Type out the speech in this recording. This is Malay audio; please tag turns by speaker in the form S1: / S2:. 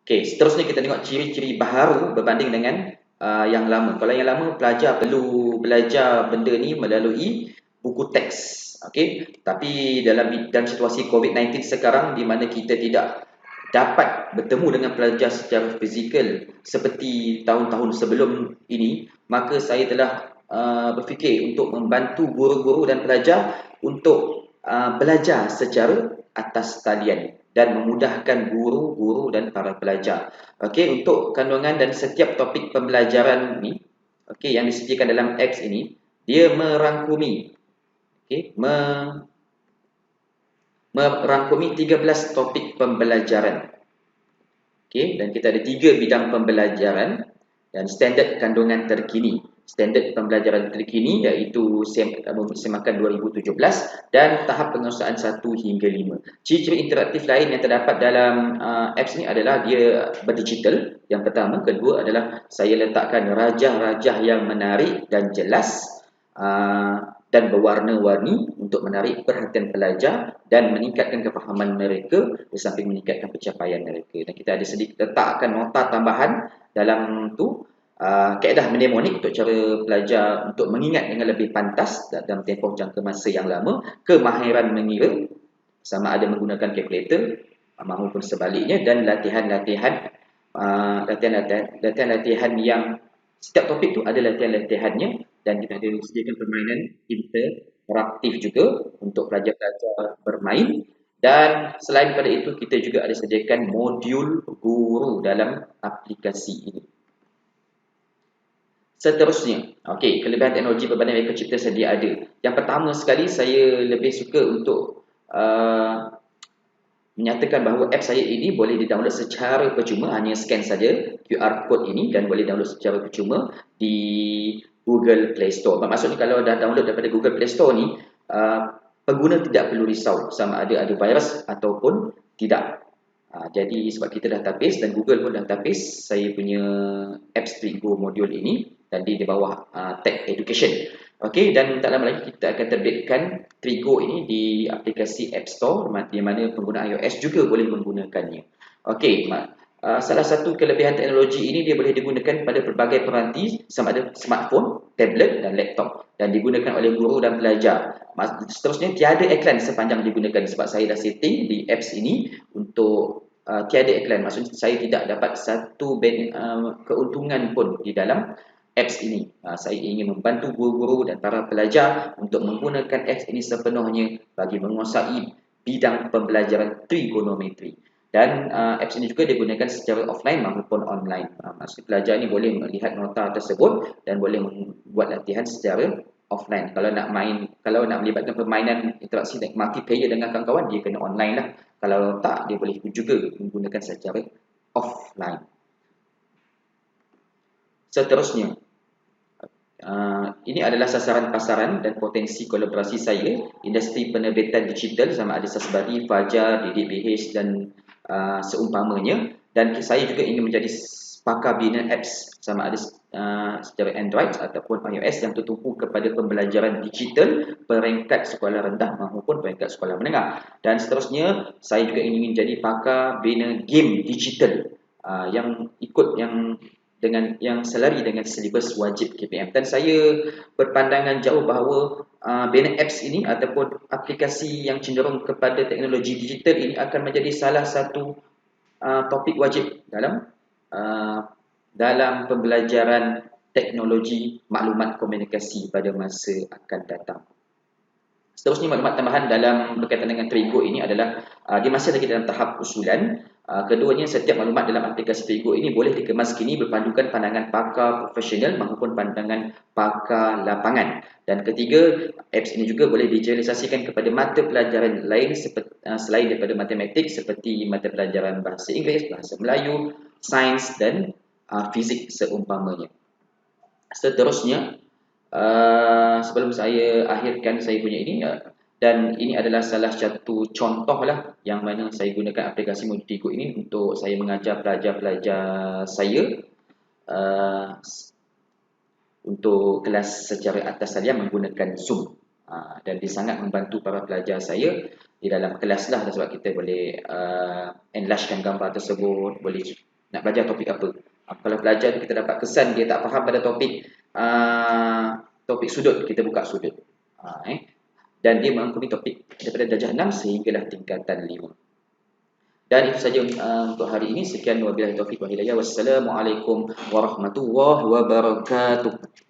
S1: Okey, seterusnya kita tengok ciri-ciri baharu berbanding dengan yang lama. Kalau yang lama, pelajar perlu belajar benda ni melalui buku teks. Okey, tapi dalam situasi COVID-19 sekarang di mana kita tidak dapat bertemu dengan pelajar secara fizikal seperti tahun-tahun sebelum ini, maka saya telah berfikir untuk membantu guru-guru dan pelajar untuk belajar secara atas talian dan memudahkan guru-guru dan para pelajar. Okey, untuk kandungan dan setiap topik pembelajaran ni, okey, yang disediakan dalam X ini, dia merangkumi, okey, merangkumi 13 topik pembelajaran. Okey, dan kita ada 3 bidang pembelajaran dan standard kandungan terkini. Standard pembelajaran terkini iaitu semakan 2017 dan tahap penguasaan 1 hingga 5. Ciri-ciri interaktif lain yang terdapat dalam apps ni adalah dia berdigital. Yang pertama, kedua adalah saya letakkan rajah-rajah yang menarik dan jelas dan berwarna-warni untuk menarik perhatian pelajar dan meningkatkan kefahaman mereka di samping meningkatkan pencapaian mereka. Dan kita ada sedikit letakkan nota tambahan dalam tu, kaedah mnemonik untuk cara pelajar untuk mengingat dengan lebih pantas dalam tempoh jangka masa yang lama, kemahiran mengira sama ada menggunakan kalkulator maupun sebaliknya, dan latihan-latihan yang setiap topik tu ada latihan-latihannya, dan kita ada sediakan permainan interaktif juga untuk pelajar-pelajar bermain. Dan selain daripada itu, kita juga ada sediakan modul guru dalam aplikasi ini. Seterusnya, okey, kelebihan teknologi berbanding reka cipta sedia ada. Yang pertama sekali, saya lebih suka untuk menyatakan bahawa app saya ini boleh di-download secara percuma, hanya scan saja QR code ini dan boleh download secara percuma di Google Play Store. Maksudnya kalau dah download daripada Google Play Store ni, pengguna tidak perlu risau sama ada virus ataupun tidak. Jadi sebab kita dah tapis dan Google pun dah tapis saya punya apps Trigo modul ini, dan di bawah tag education. Okey, dan tak lama lagi kita akan terbitkan Trigo ini di aplikasi App Store, di mana pengguna iOS juga boleh menggunakannya. Okey, salah satu kelebihan teknologi ini, dia boleh digunakan pada pelbagai peranti sama ada smartphone, tablet dan laptop, dan digunakan oleh guru dan pelajar. Seterusnya, tiada iklan sepanjang digunakan sebab saya dah setting di apps ini untuk tiada iklan. Maksudnya saya tidak dapat satu keuntungan pun di dalam apps ini. Saya ingin membantu guru-guru dan para pelajar untuk menggunakan apps ini sepenuhnya bagi menguasai bidang pembelajaran trigonometri. Dan apps ini juga digunakan secara offline maupun online. Maksud pelajar ini boleh melihat nota tersebut dan boleh membuat latihan secara offline. Kalau nak melibatkan permainan interaksi multiplayer dengan kawan-kawan, dia kena online lah. Kalau tak, dia boleh juga menggunakan secara offline. Seterusnya, ini adalah sasaran pasaran dan potensi kolaborasi saya, industri penerbitan digital sama ada Sasbadi, Fajar, Didik BH dan seumpamanya. Dan saya juga ingin menjadi pakar bina apps sama ada secara Android ataupun iOS yang tertumpu kepada pembelajaran digital peringkat sekolah rendah maupun peringkat sekolah menengah. Dan seterusnya, saya juga ingin menjadi pakar bina game digital yang selari dengan silibus wajib KPM. Dan saya berpandangan jauh bahawa bina apps ini ataupun aplikasi yang cenderung kepada teknologi digital ini akan menjadi salah satu topik wajib dalam pembelajaran teknologi maklumat komunikasi pada masa akan datang. Seterusnya, maklumat tambahan dalam berkaitan dengan Trigo ini adalah dia masih lagi dalam tahap usulan. Keduanya, setiap maklumat dalam aplikasi Trigo ini boleh dikemas kini berpandukan pandangan pakar profesional maupun pandangan pakar lapangan. Dan ketiga, apps ini juga boleh dijelasasikan kepada mata pelajaran lain selain daripada matematik, seperti mata pelajaran bahasa Inggeris, bahasa Melayu, sains dan fizik seumpamanya. Seterusnya, sebelum saya akhirkan saya punya ini, dan ini adalah salah satu contoh lah yang mana saya gunakan aplikasi Modigo ini untuk saya mengajar pelajar-pelajar saya untuk kelas secara atas talian menggunakan Zoom, dan dia sangat membantu para pelajar saya di dalam kelas lah, sebab kita boleh enlargekan gambar tersebut, boleh nak belajar topik apa. Kalau pelajar kita dapat kesan dia tak faham pada topik sudut, kita buka sudut. Dan dia mengampuni topik daripada darjah 6 sehinggalah tingkatan 5. Dan itu saja untuk hari ini. Sekian wabillahi taufiq wal hidayah. Wassalamualaikum warahmatullahi wabarakatuh.